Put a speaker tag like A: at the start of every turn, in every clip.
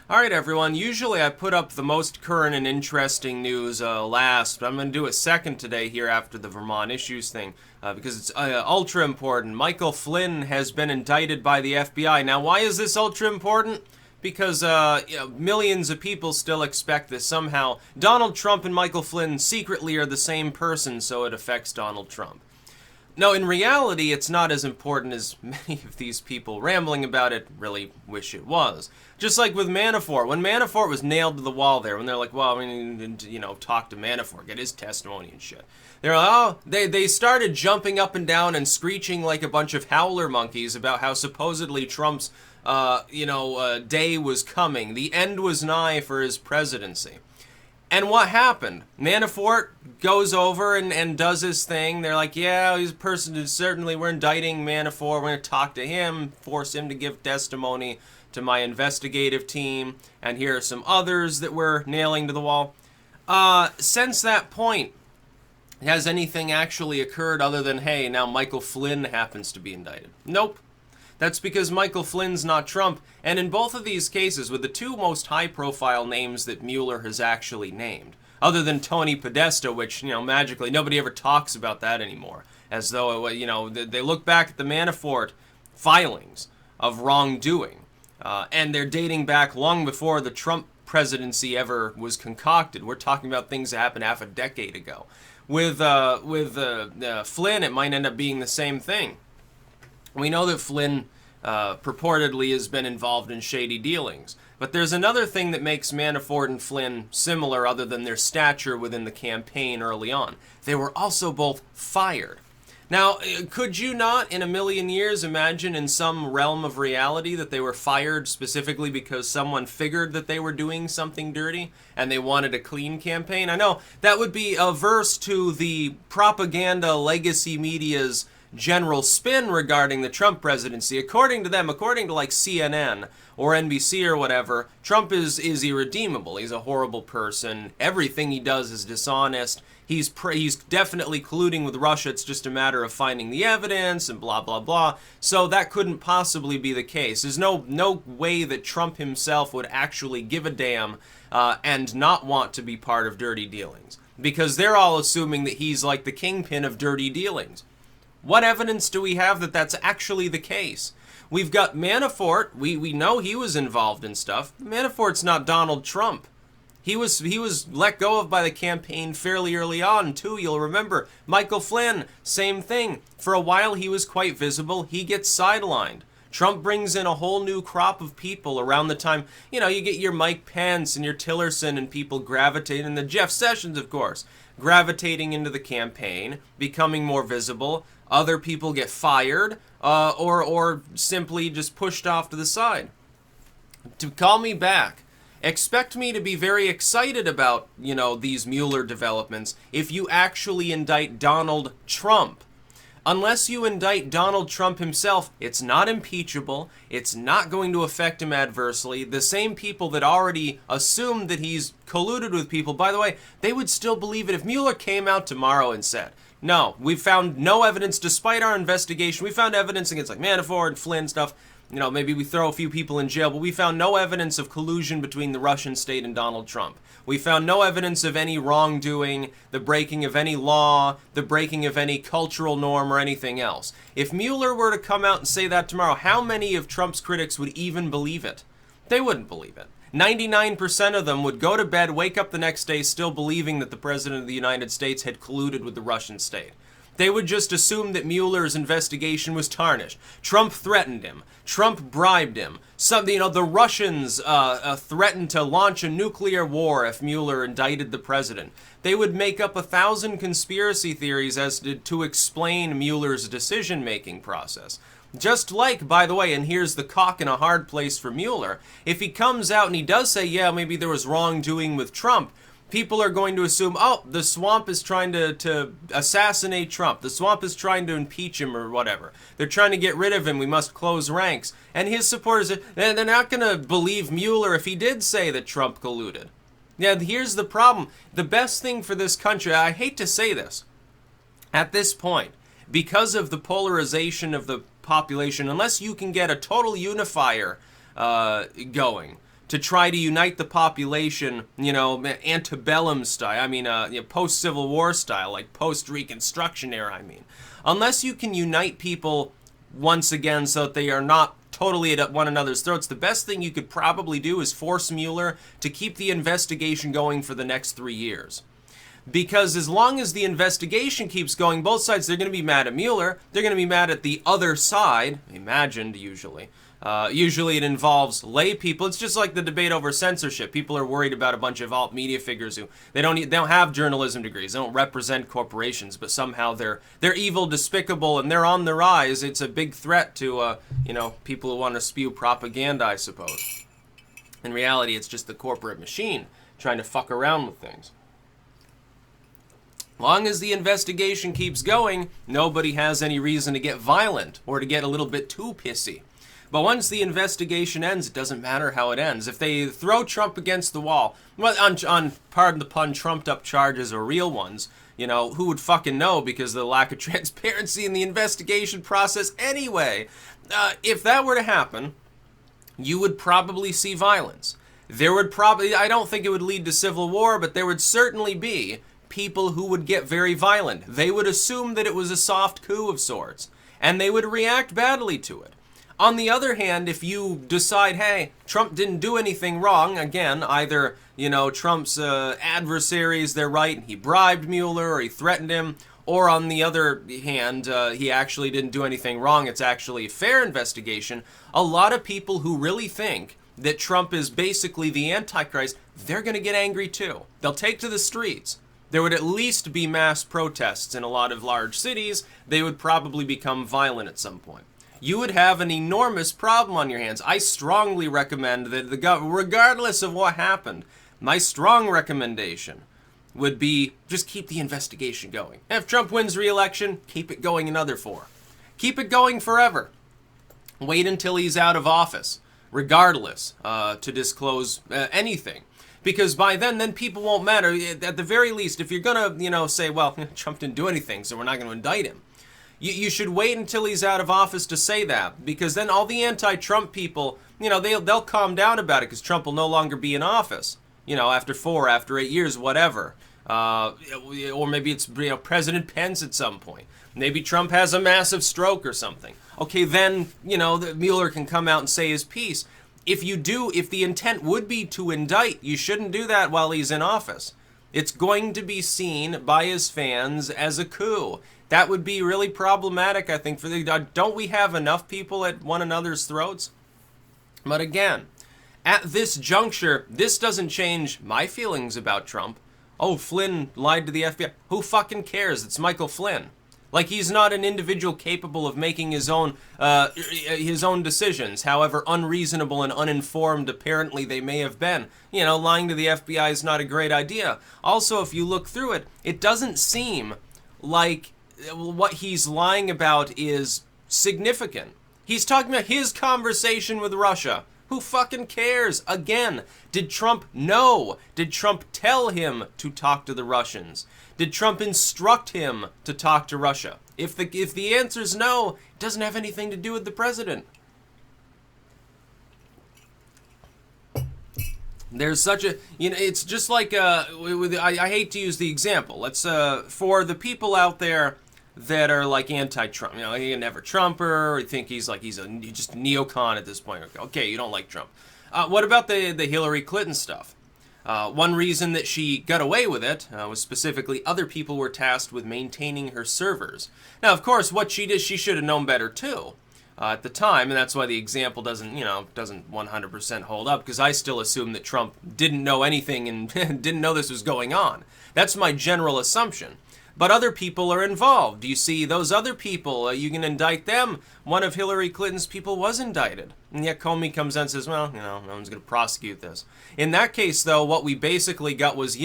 A: Alright everyone, usually I put up the most current and interesting news last, but I'm going to do it second today here after the Vermont issues thing, because it's ultra important. Michael Flynn has been indicted by the FBI. Now why is this ultra important? Because millions of people still expect this somehow. Donald Trump and Michael Flynn secretly are the same person, so it affects Donald Trump. No, in reality, it's not as important as many of these people rambling about it really wish it was. Just like with Manafort. When Manafort was nailed to the wall there, when they're like, well, we need to, talk to Manafort, get his testimony and shit. They're like, oh, they started jumping up and down and screeching like a bunch of howler monkeys about how supposedly Trump's, day was coming. The end was nigh for his presidency. And what happened? Manafort goes over and does his thing. They're like, yeah, he's a person who certainly, we're indicting Manafort. We're going to talk to him, force him to give testimony to my investigative team. And here are some others that we're nailing to the wall. Since that point, has anything actually occurred other than, hey, now Michael Flynn happens to be indicted? Nope. That's because Michael Flynn's not Trump, and in both of these cases, with the two most high-profile names that Mueller has actually named, other than Tony Podesta, which, magically, nobody ever talks about that anymore, as though, they look back at the Manafort filings of wrongdoing, and they're dating back long before the Trump presidency ever was concocted. We're talking about things that happened half a decade ago. With Flynn, it might end up being the same thing. We know that Flynn purportedly has been involved in shady dealings. But there's another thing that makes Manafort and Flynn similar other than their stature within the campaign early on. They were also both fired. Now, could you not, in a million years, imagine in some realm of reality that they were fired specifically because someone figured that they were doing something dirty and they wanted a clean campaign? I know that would be averse to the propaganda legacy media's general spin regarding the Trump presidency. According to them, according to like CNN or NBC or whatever, Trump is irredeemable. He's a horrible person. Everything he does is dishonest. He's definitely colluding with Russia. It's just a matter of finding the evidence and blah, blah, blah. So that couldn't possibly be the case. There's no way that Trump himself would actually give a damn and not want to be part of dirty dealings. Because they're all assuming that he's like the kingpin of dirty dealings. What evidence do we have that that's actually the case? We've got Manafort. We know he was involved in stuff. Manafort's not Donald Trump. He was let go of by the campaign fairly early on, too. You'll remember Michael Flynn, same thing. For a while, he was quite visible. He gets sidelined. Trump brings in a whole new crop of people around the time, you get your Mike Pence and your Tillerson and people gravitating, and the Jeff Sessions, of course, gravitating into the campaign, becoming more visible. Other people get fired or simply just pushed off to the side. To call me back, expect me to be very excited about, these Mueller developments if you actually indict Donald Trump. Unless you indict Donald Trump himself, it's not impeachable. It's not going to affect him adversely. The same people that already assumed that he's colluded with people, by the way, they would still believe it if Mueller came out tomorrow and said, no, we've found no evidence despite our investigation. We found evidence against like Manafort and Flynn stuff. Maybe we throw a few people in jail, but we found no evidence of collusion between the Russian state and Donald Trump. We found no evidence of any wrongdoing, the breaking of any law, the breaking of any cultural norm or anything else. If Mueller were to come out and say that tomorrow, how many of Trump's critics would even believe it? They wouldn't believe it. 99% of them would go to bed, wake up the next day still believing that the President of the United States had colluded with the Russian state. They would just assume that Mueller's investigation was tarnished. Trump threatened him. Trump bribed him. The Russians threatened to launch a nuclear war if Mueller indicted the president. They would make up 1,000 conspiracy theories as to explain Mueller's decision-making process. Just like, by the way, and here's the cock in a hard place for Mueller, if he comes out and he does say, yeah, maybe there was wrongdoing with Trump, people are going to assume, oh, the swamp is trying to assassinate Trump. The swamp is trying to impeach him or whatever. They're trying to get rid of him. We must close ranks. And his supporters, they're not going to believe Mueller if he did say that Trump colluded. Yeah, here's the problem. The best thing for this country, I hate to say this, at this point, because of the polarization of the population, unless you can get a total unifier going, to try to unite the population, antebellum style. I mean, post-Civil War style, like post-Reconstruction era, I mean. Unless you can unite people once again so that they are not totally at one another's throats, the best thing you could probably do is force Mueller to keep the investigation going for the next 3 years. Because as long as the investigation keeps going, both sides, they're going to be mad at Mueller, they're going to be mad at the other side, imagined usually. Usually it involves lay people. It's just like the debate over censorship. People are worried about a bunch of alt media figures who they don't have journalism degrees. They don't represent corporations, but somehow they're evil, despicable, and they're on the rise. It's a big threat to people who want to spew propaganda, I suppose. In reality, it's just the corporate machine trying to fuck around with things. Long as the investigation keeps going, nobody has any reason to get violent or to get a little bit too pissy. But once the investigation ends, it doesn't matter how it ends. If they throw Trump against the wall, well, on pardon the pun, trumped up charges or real ones, who would fucking know because of the lack of transparency in the investigation process anyway? If that were to happen, you would probably see violence. There would probably, I don't think it would lead to civil war, but there would certainly be people who would get very violent. They would assume that it was a soft coup of sorts, and they would react badly to it. On the other hand, if you decide, hey, Trump didn't do anything wrong, again, either, Trump's adversaries, they're right, he bribed Mueller or he threatened him, or on the other hand, he actually didn't do anything wrong, it's actually a fair investigation, a lot of people who really think that Trump is basically the Antichrist, they're going to get angry too. They'll take to the streets. There would at least be mass protests in a lot of large cities. They would probably become violent at some point. You would have an enormous problem on your hands. I strongly recommend that the government, regardless of what happened, my strong recommendation would be just keep the investigation going. If Trump wins re-election, keep it going another 4. Keep it going forever. Wait until he's out of office, regardless, to disclose anything. Because by then people won't matter. At the very least, if you're going to, say, well, Trump didn't do anything, so we're not going to indict him. You should wait until he's out of office to say that, because then all the anti-Trump people, they'll calm down about it, because Trump will no longer be in office, after 4, after 8 years, whatever. Or maybe it's, President Pence at some point. Maybe Trump has a massive stroke or something. Okay, then, Mueller can come out and say his piece. If the intent would be to indict, you shouldn't do that while he's in office. It's going to be seen by his fans as a coup. That would be really problematic, I think, don't we have enough people at one another's throats? But again, at this juncture, this doesn't change my feelings about Trump. Oh, Flynn lied to the FBI. Who fucking cares? It's Michael Flynn. Like, he's not an individual capable of making his own decisions, however unreasonable and uninformed apparently they may have been. Lying to the FBI is not a great idea. Also, if you look through it, it doesn't seem like what he's lying about is significant. He's talking about his conversation with Russia. Who fucking cares? Again, did Trump know? Did Trump tell him to talk to the Russians? Did Trump instruct him to talk to Russia? If the answer is no, it doesn't have anything to do with the president. There's such a, it's just like, I hate to use the example. Let's, for the people out there that are like anti-Trump, he never Trumper, or think he's just neocon at this point. Okay, you don't like Trump. What about the Hillary Clinton stuff? One reason that she got away with it was specifically other people were tasked with maintaining her servers. Now, of course, what she did, she should have known better too at the time, and that's why the example doesn't 100% hold up, because I still assume that Trump didn't know anything and didn't know this was going on. That's my general assumption. But other people are involved. You see, those other people, you can indict them. One of Hillary Clinton's people was indicted. And yet Comey comes out and says, well, no one's going to prosecute this. In that case, though, what we basically got was,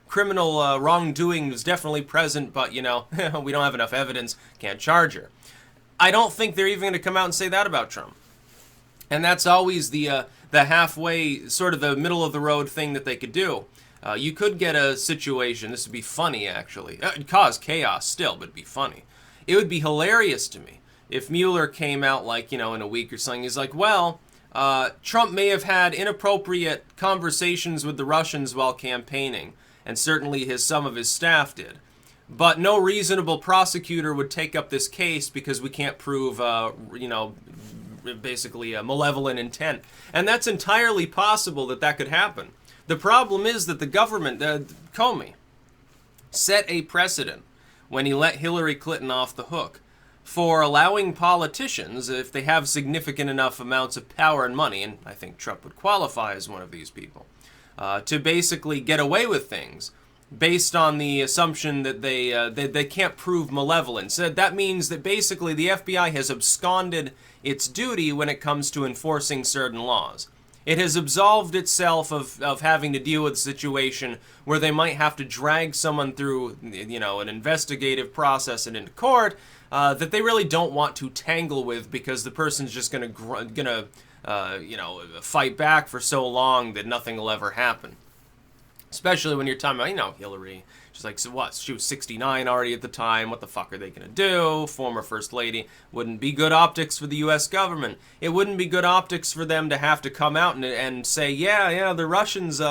A: criminal wrongdoing was definitely present, but, we don't have enough evidence, can't charge her. I don't think they're even going to come out and say that about Trump. And that's always the halfway, sort of the middle-of-the-road thing that they could do. You could get a situation, this would be funny actually, it'd cause chaos still, but it'd be funny. It would be hilarious to me if Mueller came out in a week or something, he's like, well, Trump may have had inappropriate conversations with the Russians while campaigning, and certainly some of his staff did. But no reasonable prosecutor would take up this case because we can't prove, basically a malevolent intent. And that's entirely possible that could happen. The problem is that the government, Comey, set a precedent when he let Hillary Clinton off the hook for allowing politicians, if they have significant enough amounts of power and money, and I think Trump would qualify as one of these people, to basically get away with things based on the assumption that they can't prove malevolence. That means that basically the FBI has absconded its duty when it comes to enforcing certain laws. It has absolved itself of having to deal with a situation where they might have to drag someone through, an investigative process and into court that they really don't want to tangle with because the person's just gonna fight back for so long that nothing will ever happen. Especially when you're talking about, Hillary. She's like, so what? She was 69 already at the time. What the fuck are they going to do? Former First Lady. Wouldn't be good optics for the U.S. government. It wouldn't be good optics for them to have to come out and say, yeah, the Russians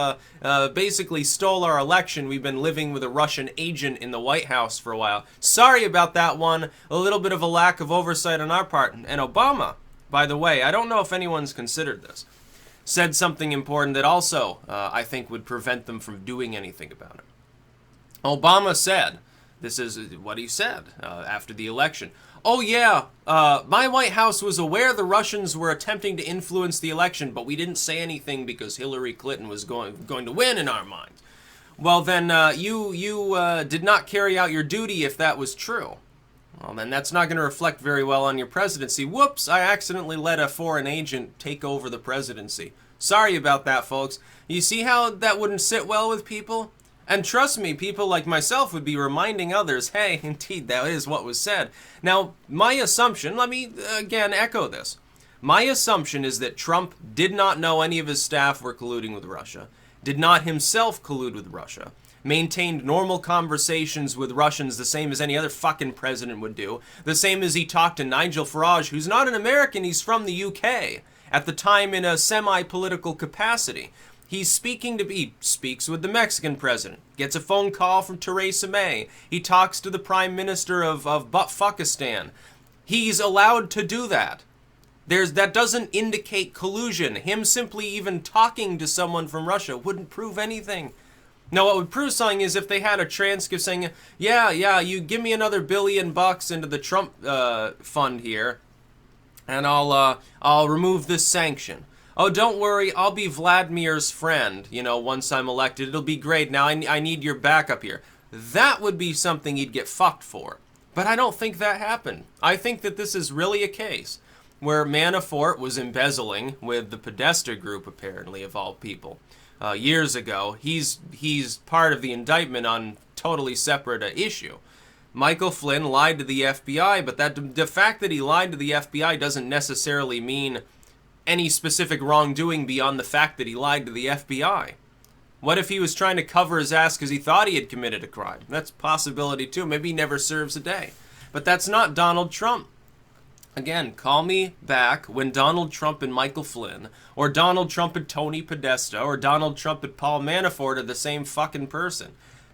A: basically stole our election. We've been living with a Russian agent in the White House for a while. Sorry about that one. A little bit of a lack of oversight on our part. And Obama, by the way, I don't know if anyone's considered this, said something important that also, I think, would prevent them from doing anything about it. Obama said, this is what he said after the election. Oh yeah, my White House was aware the Russians were attempting to influence the election, but we didn't say anything because Hillary Clinton was going to win in our minds. Well then, you did not carry out your duty if that was true. Well then that's not going to reflect very well on your presidency. Whoops, I accidentally let a foreign agent take over the presidency. Sorry about that, folks. You see how that wouldn't sit well with people? And trust me, people like myself would be reminding others, hey, indeed, that is what was said. Now, my assumption, let me again echo this. My assumption is that Trump did not know any of his staff were colluding with Russia, did not himself collude with Russia, maintained normal conversations with Russians the same as any other fucking president would do, the same as he talked to Nigel Farage, who's not an American, he's from the UK, at the time in a semi-political capacity. He speaks with the Mexican president, gets a phone call from Theresa May. He talks to the prime minister of Buttfuckistan. He's allowed to do that. That doesn't indicate collusion. Him simply even talking to someone from Russia wouldn't prove anything. Now, what would prove something is if they had a transcript saying, yeah, you give me another $1 billion into the Trump fund here, and I'll remove this sanction. Oh, don't worry, I'll be Vladimir's friend, once I'm elected. It'll be great. Now I need your backup here. That would be something he'd get fucked for. But I don't think that happened. I think that this is really a case where Manafort was embezzling with the Podesta group, apparently, of all people, years ago. He's part of the indictment on totally separate issue. Michael Flynn lied to the FBI, but the fact that he lied to the FBI doesn't necessarily mean any specific wrongdoing beyond the fact that he lied to the FBI. What if he was trying to cover his ass because he thought he had committed a crime? That's a possibility too. Maybe he never serves a day. But that's not Donald Trump. Again, call me back when Donald Trump and Michael Flynn, or Donald Trump and Tony Podesta, or Donald Trump and Paul Manafort are the same fucking person.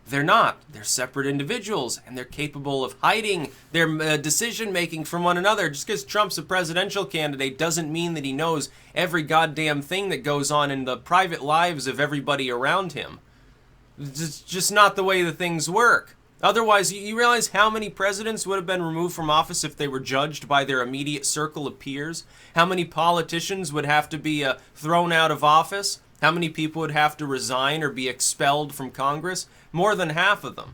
A: They're not. They're separate individuals, and they're capable of hiding their decision-making from one another. Just because Trump's a presidential candidate doesn't mean that he knows every goddamn thing that goes on in the private lives of everybody around him. It's just not the way the things work. Otherwise, you realize how many presidents would have been removed from office if they were judged by their immediate circle of peers? How many politicians would have to be thrown out of office? How many people would have to resign or be expelled from Congress? More than half of them.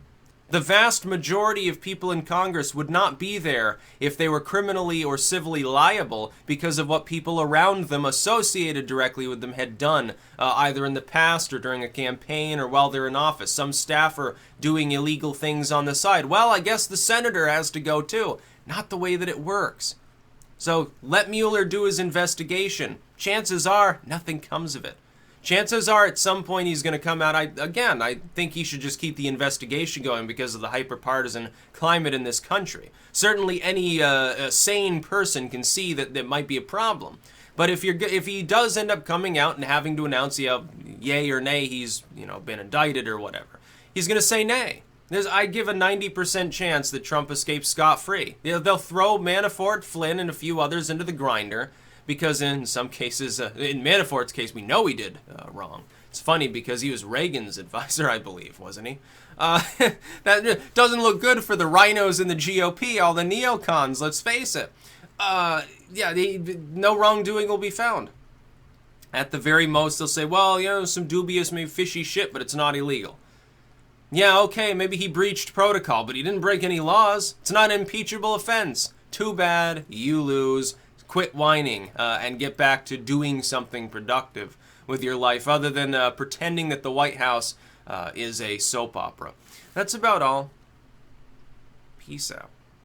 A: The vast majority of people in Congress would not be there if they were criminally or civilly liable because of what people around them associated directly with them had done, either in the past or during a campaign or while they're in office. Some staff are doing illegal things on the side. Well, I guess the senator has to go too. Not the way that it works. So let Mueller do his investigation. Chances are nothing comes of it. Chances are at some point he's going to come out. I think he should just keep the investigation going because of the hyper-partisan climate in this country. Certainly any sane person can see that there might be a problem. But if he does end up coming out and having to announce yay or nay he's been indicted or whatever, he's going to say nay. I give a 90% chance that Trump escapes scot-free. They'll throw Manafort, Flynn, and a few others into the grinder because in some cases, in Manafort's case, we know he did wrong. It's funny because he was Reagan's advisor, I believe, wasn't he? That doesn't look good for the rhinos in the GOP, all the neocons, let's face it. No wrongdoing will be found. At the very most, they'll say, well, some dubious, maybe fishy shit, but it's not illegal. Yeah, okay, maybe he breached protocol, but he didn't break any laws. It's not an impeachable offense. Too bad, you lose. Quit whining and get back to doing something productive with your life other than pretending that the White House is a soap opera. That's about all. Peace out.